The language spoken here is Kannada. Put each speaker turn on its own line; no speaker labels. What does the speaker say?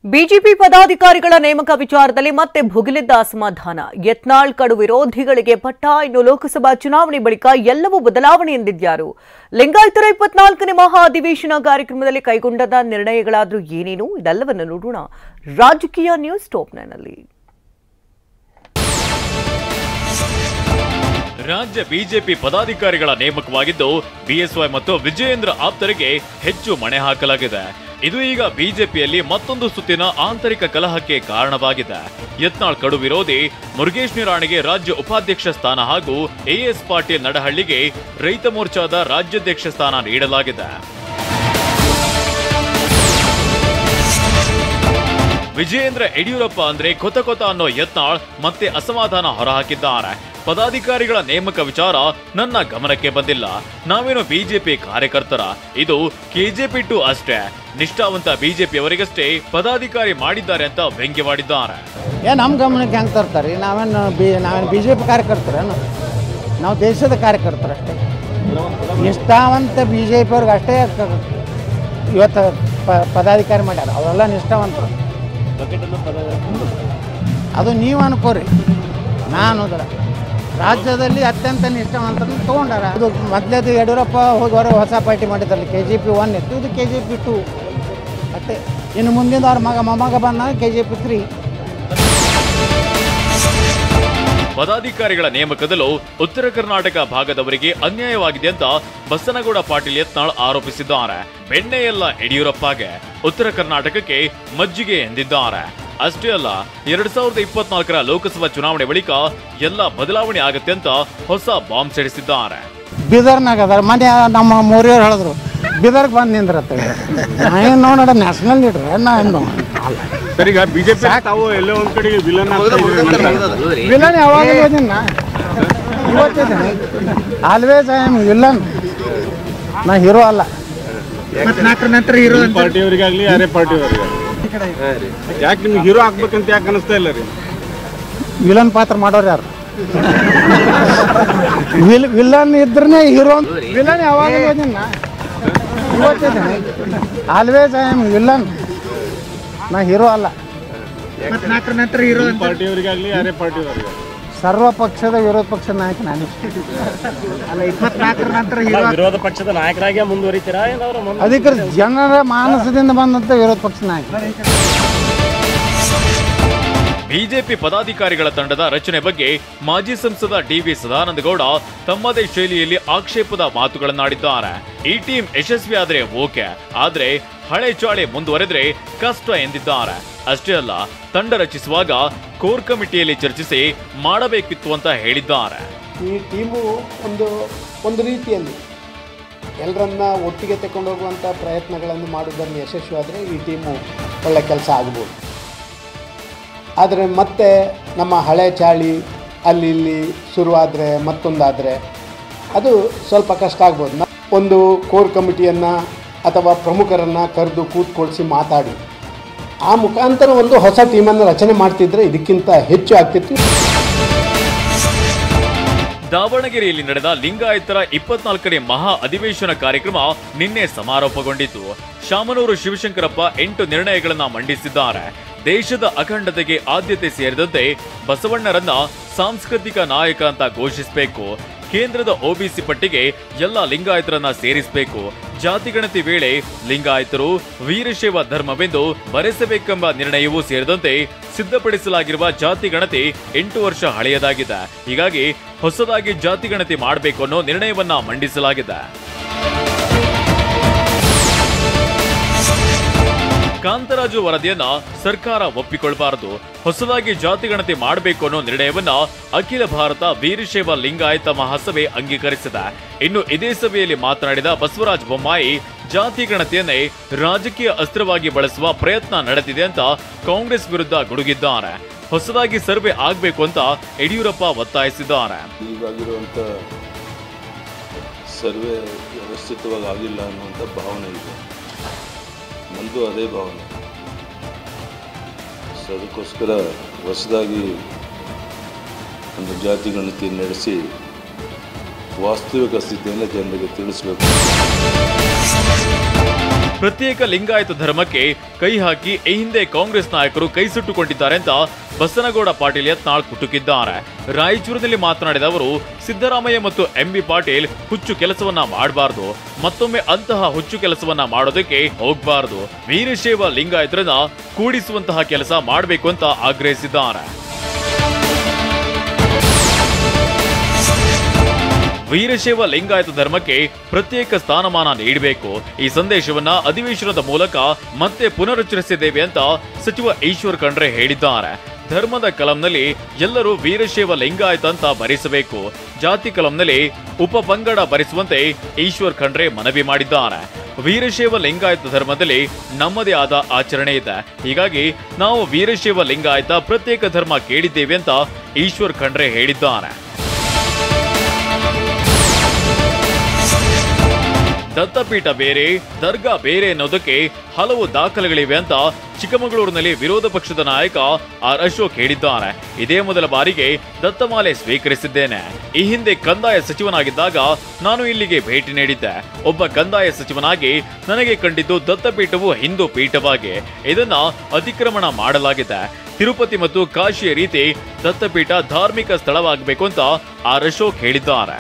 ಬಿಜೆಪಿ ಪದಾಧಿಕಾರಿಗಳ ನೇಮಕ ವಿಚಾರದಲ್ಲಿ ಮತ್ತೆ ಭುಗಿಲಿದ್ದ ಅಸಮಾಧಾನ. ಯತ್ನಾಳ್ ಕಡು ವಿರೋಧಿಗಳಿಗೆ ಪಟ್ಟ. ಇನ್ನು ಲೋಕಸಭಾ ಚುನಾವಣೆ ಬಳಿಕ ಎಲ್ಲವೂ ಬದಲಾವಣೆ ಎಂದಿದ್ಯಾರು? ಲಿಂಗಾಯತರ 24ನೇ ಮಹಾ ಅಧಿವೇಶನ ಕಾರ್ಯಕ್ರಮದಲ್ಲಿ ಕೈಗೊಂಡ ನಿರ್ಣಯಗಳಾದ್ರೂ ಏನೇನು? ಇದೆಲ್ಲವನ್ನು ನೋಡೋಣ ರಾಜಕೀಯ ನ್ಯೂಸ್ ಟಾಪ್ 9 ನಲ್ಲಿ.
ರಾಜ್ಯ ಬಿಜೆಪಿ ಪದಾಧಿಕಾರಿಗಳ ನೇಮಕವಾಗಿದ್ದು ಬಿಎಸ್ವೈ ಮತ್ತು ವಿಜಯೇಂದ್ರ ಆಪ್ತರಿಗೆ ಹೆಚ್ಚು ಮಣೆ ಹಾಕಲಾಗಿದೆ. ಇದು ಈಗ ಬಿಜೆಪಿಯಲ್ಲಿ ಮತ್ತೊಂದು ಸುತ್ತಿನ ಆಂತರಿಕ ಕಲಹಕ್ಕೆ ಕಾರಣವಾಗಿದೆ. ಯತ್ನಾಳ್ ಕಡು ವಿರೋಧಿ ಮುರುಗೇಶ್ ನಿರಾಣಿಗೆ ರಾಜ್ಯ ಉಪಾಧ್ಯಕ್ಷ ಸ್ಥಾನ ಹಾಗೂ ಎಎಸ್ ಪಾಟೀಲ್ ನಡಹಳ್ಳಿಗೆ ರೈತ ಮೋರ್ಚಾದ ರಾಜ್ಯಾಧ್ಯಕ್ಷ ಸ್ಥಾನ ನೀಡಲಾಗಿದೆ. ವಿಜಯೇಂದ್ರ ಯಡಿಯೂರಪ್ಪ ಅಂದ್ರೆ ಕೊತ ಅನ್ನೋ ಯತ್ನಾಳ್ ಮತ್ತೆ ಅಸಮಾಧಾನ ಹೊರಹಾಕಿದ್ದಾರೆ. ಪದಾಧಿಕಾರಿಗಳ ನೇಮಕ ವಿಚಾರ ನನ್ನ ಗಮನಕ್ಕೆ ಬಂದಿಲ್ಲ. ನಾವೇನು ಬಿಜೆಪಿ ಕಾರ್ಯಕರ್ತರ, ಇದು ಕೆಜೆಪಿ 2 ಅಷ್ಟೇ. ನಿಷ್ಠಾವಂತ ಬಿಜೆಪಿಯವರಿಗಷ್ಟೇ ಪದಾಧಿಕಾರಿ ಮಾಡಿದ್ದಾರೆ ಅಂತ ವ್ಯಂಗ್ಯವಾಡಿದ್ದಾರೆ.
ನಮ್ಮ ಗಮನಕ್ಕೆ ಹೆಂಗೆ ತರ್ತಾರೆ? ನಾವೇನು ಬಿಜೆಪಿ ಕಾರ್ಯಕರ್ತರೇನು? ನಾವು ದೇಶದ ಕಾರ್ಯಕರ್ತರಷ್ಟೇ. ನಿಷ್ಠಾವಂತ ಬಿಜೆಪಿ ಅವ್ರಿಗೆ ಅಷ್ಟೇ ಇವತ್ತು ಪದಾಧಿಕಾರಿ ಮಾಡ್ಯಾರ. ಅವರೆಲ್ಲ ನಿಷ್ಠಾವಂತರು. ಅದು ನೀವು ಅನ್ಕೋರಿ, ನಾನು ರಾಜ್ಯದಲ್ಲಿ ಅತ್ಯಂತ ನಿಷ್ಠಾವಂತರನ್ನು ತೊಗೊಂಡಾರ. ಅದು ಮೊದಲೇದು ಯಡಿಯೂರಪ್ಪ ಹೋಗುವವರು ಹೊಸ ಪಾರ್ಟಿ ಮಾಡಿದ್ರಲ್ಲಿ KJP 1 ಇತ್ತು, ಇದು KJP 2 ಅಷ್ಟೇ. ಇನ್ನು ಮುಂದಿನ ಅವ್ರ ಮೊಮ್ಮಗ ಬಂದ KJP 3.
ಪದಾಧಿಕಾರಿಗಳ ನೇಮಕದಲ್ಲೂ ಉತ್ತರ ಕರ್ನಾಟಕ ಭಾಗದವರಿಗೆ ಅನ್ಯಾಯವಾಗಿದೆ ಅಂತ ಬಸನಗೌಡ ಪಾಟೀಲ್ ಯತ್ನಾಳ್ ಆರೋಪಿಸಿದ್ದಾರೆ. ಬೆಣ್ಣೆ ಎಲ್ಲ ಯಡಿಯೂರಪ್ಪಗೆ, ಉತ್ತರ ಕರ್ನಾಟಕಕ್ಕೆ ಮಜ್ಜಿಗೆ ಎಂದಿದ್ದಾರೆ. ಅಷ್ಟೇ ಅಲ್ಲ, 2024ರ ಲೋಕಸಭಾ ಚುನಾವಣೆ ಬಳಿಕ ಎಲ್ಲ ಬದಲಾವಣೆ ಆಗುತ್ತೆ ಅಂತ ಹೊಸ ಬಾಂಬ್ ಸಿಡಿಸಿದ್ದಾರೆ.
ಬೀದರ್ನಾಗ ಅದಾರ. ಮನೆ ನಮ್ಮ ಮೋರಿಯವ್ರು ಹೇಳಿದ್ರು ಬೀದರ್ಗೆ ಬಂದು ನಿಂದ್ರತ್ತೆ. ಏನು ನೋಡ ನ್ಯಾಷನಲ್ ಲೀಡರ್
ಸರಿಗ ಬಿಜೆಪಿ ತಾವು ಎಲ್ಲೋ ಒಂದ್ ಕಡೆಗೆ
ವಿಲನ್ ಯಾವಾಗ ಇವತ್ತಿದೆ. ಆಲ್ವೇಸ್ ಐ ಆಮ್ ವಿಲನ್, ನಾ ಹೀರೋ ಅಲ್ಲ. ನಂತರ ಹೀರೋ
ಪಾರ್ಟಿಯವರಿಗಾಗ್ಲಿ ಯಾರೇ ಪಾರ್ಟಿಯವರಿಗಾಗಲಿ ಯಾಕೆ ನಿಮ್ಗೆ ಹೀರೋ ಆಗ್ಬೇಕಂತ ಯಾಕೆ ಅನಿಸ್ತಾ ಇಲ್ಲ ರೀ?
ವಿಲನ್ ಪಾತ್ರ ಮಾಡೋರು ಯಾರು? ವಿಲನ್ ಇದ್ರೇ ಹೀರೋ. ವಿಲನ್ ಯಾವಾಗ ಇವತ್ತಿದೆ. ಆಲ್ವೇಸ್ ಐ ಆಮ್ ವಿಲನ್, ನಾ ಹೀರೋ ಅಲ್ಲ. ನಂತರ ಹೀರೋ
ಪಾರ್ಟಿಯವರಿಗಾಗ್ಲಿ ಯಾರೇ ಪಾರ್ಟಿಯವರಿಗಾಗಲಿ
ಸರ್ವ ಪಕ್ಷದ ವಿರೋಧ ಪಕ್ಷದ ನಾಯಕ ನಾನು. ಅಲ್ಲ, 24ರ ನಂತರ
ವಿರೋಧ ಪಕ್ಷದ ನಾಯಕರಾಗಿ ಮುಂದುವರಿತೀರಾ?
ಅಧಿಕೃತ ಜನರ ಮಾನಸದಿಂದ ಬಂದಂತ ವಿರೋಧ ಪಕ್ಷದ ನಾಯಕ.
ಬಿಜೆಪಿ ಪದಾಧಿಕಾರಿಗಳ ತಂಡದ ರಚನೆ ಬಗ್ಗೆ ಮಾಜಿ ಸಂಸದ ಡಿವಿ ಸದಾನಂದಗೌಡ ತಮ್ಮದೇ ಶೈಲಿಯಲ್ಲಿ ಆಕ್ಷೇಪದ ಮಾತುಗಳನ್ನಾಡಿದ್ದಾರೆ. ಈ ಟೀಮ್ ಯಶಸ್ವಿಯಾದರೆ ಓಕೆ, ಆದ್ರೆ ಹಳೆ ಚಾಳೆ ಮುಂದುವರೆದ್ರೆ ಕಷ್ಟ ಎಂದಿದ್ದಾರೆ. ಅಷ್ಟೇ ಅಲ್ಲ, ತಂಡ ರಚಿಸುವಾಗ ಕೋರ್ ಕಮಿಟಿಯಲ್ಲಿ ಚರ್ಚಿಸಿ ಮಾಡಬೇಕಿತ್ತು ಅಂತ ಹೇಳಿದ್ದಾರೆ.
ಈ ಟೀಮು ಒಂದು ರೀತಿಯಲ್ಲಿ ಎಲ್ಲರನ್ನ ಒಟ್ಟಿಗೆ ತಗೊಂಡೋಗುವಂಥ ಪ್ರಯತ್ನಗಳನ್ನು ಮಾಡುವುದನ್ನು ಯಶಸ್ವಿಯಾದರೆ ಈ ಟೀಮು ಒಳ್ಳೆ ಕೆಲಸ ಆಗ್ಬೋದು. ಆದರೆ ಮತ್ತೆ ನಮ್ಮ ಹಳೆ ಚಾಳಿ ಅಲ್ಲಿ ಇಲ್ಲಿ ಶುರುವಾದರೆ ಮತ್ತೊಂದಾದರೆ ಅದು ಸ್ವಲ್ಪ ಕಷ್ಟ ಆಗ್ಬೋದು. ಒಂದು ಕೋರ್ ಕಮಿಟಿಯನ್ನು ಅಥವಾ ಪ್ರಮುಖರನ್ನು ಕರೆದು ಕೂತ್ಕೊಳಿಸಿ ಮಾತಾಡಿ ಆ ಮುಖಾಂತರ ಒಂದು ಹೊಸ ಟೀಮನ್ನು ರಚನೆ ಮಾಡ್ತಿದ್ರೆ ಇದಕ್ಕಿಂತ ಹೆಚ್ಚು ಆಗ್ತಿತ್ತು.
ದಾವಣಗೆರೆಯಲ್ಲಿ ನಡೆದ ಲಿಂಗಾಯತರ 24ನೇ ಮಹಾ ಅಧಿವೇಶನ ಕಾರ್ಯಕ್ರಮ ನಿನ್ನೆ ಸಮಾರೋಪಗೊಂಡಿತು. ಶಾಮನೂರು ಶಿವಶಂಕರಪ್ಪ 8 ನಿರ್ಣಯಗಳನ್ನ ಮಂಡಿಸಿದ್ದಾರೆ. ದೇಶದ ಅಖಂಡತೆಗೆ ಆದ್ಯತೆ ಸೇರಿದಂತೆ ಬಸವಣ್ಣರನ್ನ ಸಾಂಸ್ಕೃತಿಕ ನಾಯಕ ಅಂತ ಘೋಷಿಸಬೇಕು, ಕೇಂದ್ರದ ಒಬಿಸಿ ಪಟ್ಟಿಗೆ ಎಲ್ಲ ಲಿಂಗಾಯತರನ್ನ ಸೇರಿಸಬೇಕು, ಜಾತಿಗಣತಿ ವೇಳೆ ಲಿಂಗಾಯತರು ವೀರಶೈವ ಧರ್ಮವೆಂದು ಬರೆಸಬೇಕೆಂಬ ನಿರ್ಣಯವೂ ಸೇರಿದಂತೆ ಸಿದ್ಧಪಡಿಸಲಾಗಿರುವ ಜಾತಿಗಣತಿ 8 ವರ್ಷ ಹಳೆಯದಾಗಿದೆ. ಹೀಗಾಗಿ ಹೊಸದಾಗಿ ಜಾತಿಗಣತಿ ಮಾಡಬೇಕು ಅನ್ನೋ ನಿರ್ಣಯವನ್ನ ಮಂಡಿಸಲಾಗಿದೆ. ಕಾಂತರಾಜು ವರದಿಯನ್ನ ಸರ್ಕಾರ ಒಪ್ಪಿಕೊಳ್ಳಬಾರದು, ಹೊಸದಾಗಿ ಜಾತಿಗಣತಿ ಮಾಡಬೇಕು ಅನ್ನೋ ನಿರ್ಣಯವನ್ನ ಅಖಿಲ ಭಾರತ ವೀರಶೈವ ಲಿಂಗಾಯತ ಮಹಾಸಭೆ ಅಂಗೀಕರಿಸಿದೆ. ಇನ್ನು ಇದೇ ಸಭೆಯಲ್ಲಿ ಮಾತನಾಡಿದ ಬಸವರಾಜ ಬೊಮ್ಮಾಯಿ, ಜಾತಿ ಗಣತಿಯನ್ನೇ ರಾಜಕೀಯ ಅಸ್ತ್ರವಾಗಿ ಬಳಸುವ ಪ್ರಯತ್ನ ನಡೆದಿದೆ ಅಂತ ಕಾಂಗ್ರೆಸ್ ವಿರುದ್ಧ ಗುಡುಗಿದ್ದಾರೆ. ಹೊಸದಾಗಿ ಸರ್ವೆ ಆಗಬೇಕು ಅಂತ ಯಡಿಯೂರಪ್ಪ ಒತ್ತಾಯಿಸಿದ್ದಾರೆ.
ಈಗಾಗಿರುವಂಥ ಸರ್ವೆ ವ್ಯವಸ್ಥಿತವಾಗಿ ಆಗಿಲ್ಲ ಅನ್ನುವಂಥ ಭಾವನೆ ಇದೆ. ನಂದು ಅದೇ ಭಾವನೆ. ಸೊ ಅದಕ್ಕೋಸ್ಕರ ಹೊಸದಾಗಿ ಒಂದು ಜಾತಿ ಗಣತಿ ನಡೆಸಿ ವಾಸ್ತವಿಕ ಸ್ಥಿತಿಯನ್ನು ಜನರಿಗೆ ತಿಳಿಸಬೇಕು.
ಪ್ರತ್ಯೇಕ ಲಿಂಗಾಯತ ಧರ್ಮಕ್ಕೆ ಕೈ ಹಾಕಿ ಈ ಹಿಂದೆ ಕಾಂಗ್ರೆಸ್ ನಾಯಕರು ಕೈ ಸುಟ್ಟುಕೊಂಡಿದ್ದಾರೆ ಅಂತ ಬಸನಗೌಡ ಪಾಟೀಲ್ ಯತ್ನಾಳ್ ಕುಟುಕಿದ್ದಾರೆ. ರಾಯಚೂರಿನಲ್ಲಿ ಮಾತನಾಡಿದ ಅವರು, ಸಿದ್ದರಾಮಯ್ಯ ಮತ್ತು ಎಂಬಿ ಪಾಟೀಲ್ ಹುಚ್ಚು ಕೆಲಸವನ್ನ ಮಾಡಬಾರದು, ಮತ್ತೊಮ್ಮೆ ಅಂತಹ ಹುಚ್ಚು ಕೆಲಸವನ್ನ ಮಾಡೋದಕ್ಕೆ ಹೋಗಬಾರದು. ವೀರಶೈವ ಲಿಂಗಾಯತರನ್ನ ಕೂಡಿಸುವಂತಹ ಕೆಲಸ ಮಾಡಬೇಕು ಅಂತ ಆಗ್ರಹಿಸಿದ್ದಾರೆ. ವೀರಶೈವ ಲಿಂಗಾಯತ ಧರ್ಮಕ್ಕೆ ಪ್ರತ್ಯೇಕ ಸ್ಥಾನಮಾನ ನೀಡಬೇಕು. ಈ ಸಂದೇಶವನ್ನ ಅಧಿವೇಶನದ ಮೂಲಕ ಮತ್ತೆ ಪುನರುಚ್ಚರಿಸಿದ್ದೇವೆ ಅಂತ ಸಚಿವ ಈಶ್ವರ್ ಖಂಡ್ರೆ ಹೇಳಿದ್ದಾರೆ. ಧರ್ಮದ ಕಲಂನಲ್ಲಿ ಎಲ್ಲರೂ ವೀರಶೈವ ಲಿಂಗಾಯತ ಅಂತ ಬರೆಸಬೇಕು, ಜಾತಿ ಕಲಂನಲ್ಲಿ ಉಪಪಂಗಡ ಬರೆಸುವಂತೆ ಈಶ್ವರ್ ಖಂಡ್ರೆ ಮನವಿ ಮಾಡಿದ್ದಾರೆ. ವೀರಶೈವ ಲಿಂಗಾಯತ ಧರ್ಮದಲ್ಲಿ ನಮ್ಮದೇ ಆದ ಆಚರಣೆ ಇದೆ, ಹೀಗಾಗಿ ನಾವು ವೀರಶೈವ ಲಿಂಗಾಯತ ಪ್ರತ್ಯೇಕ ಧರ್ಮ ಕೇಳಿದ್ದೇವೆ ಅಂತ ಈಶ್ವರ್ ಖಂಡ್ರೆ ಹೇಳಿದ್ದಾರೆ. ದತ್ತಪೀಠ ಬೇರೆ, ದರ್ಗಾ ಬೇರೆ ಅನ್ನೋದಕ್ಕೆ ಹಲವು ದಾಖಲೆಗಳಿವೆ ಅಂತ ಚಿಕ್ಕಮಗಳೂರಿನಲ್ಲಿ ವಿರೋಧ ಪಕ್ಷದ ನಾಯಕ ಆರ್ ಅಶೋಕ್ ಹೇಳಿದ್ದಾರೆ. ಇದೇ ಮೊದಲ ಬಾರಿಗೆ ದತ್ತಮಾಲೆ ಸ್ವೀಕರಿಸಿದ್ದೇನೆ. ಈ ಹಿಂದೆ ಕಂದಾಯ ಸಚಿವನಾಗಿದ್ದಾಗ ನಾನು ಇಲ್ಲಿಗೆ ಭೇಟಿ ನೀಡಿದ್ದೆ. ಒಬ್ಬ ಕಂದಾಯ ಸಚಿವನಾಗಿ ನನಗೆ ಕಂಡಿದ್ದು ದತ್ತಪೀಠವು ಹಿಂದೂ ಪೀಠವಾಗಿ ಇದನ್ನ ಅತಿಕ್ರಮಣ ಮಾಡಲಾಗಿದೆ. ತಿರುಪತಿ ಮತ್ತು ಕಾಶಿಯ ರೀತಿ ದತ್ತಪೀಠ ಧಾರ್ಮಿಕ ಸ್ಥಳವಾಗಬೇಕು ಅಂತ ಆರ್ ಅಶೋಕ್ ಹೇಳಿದ್ದಾರೆ.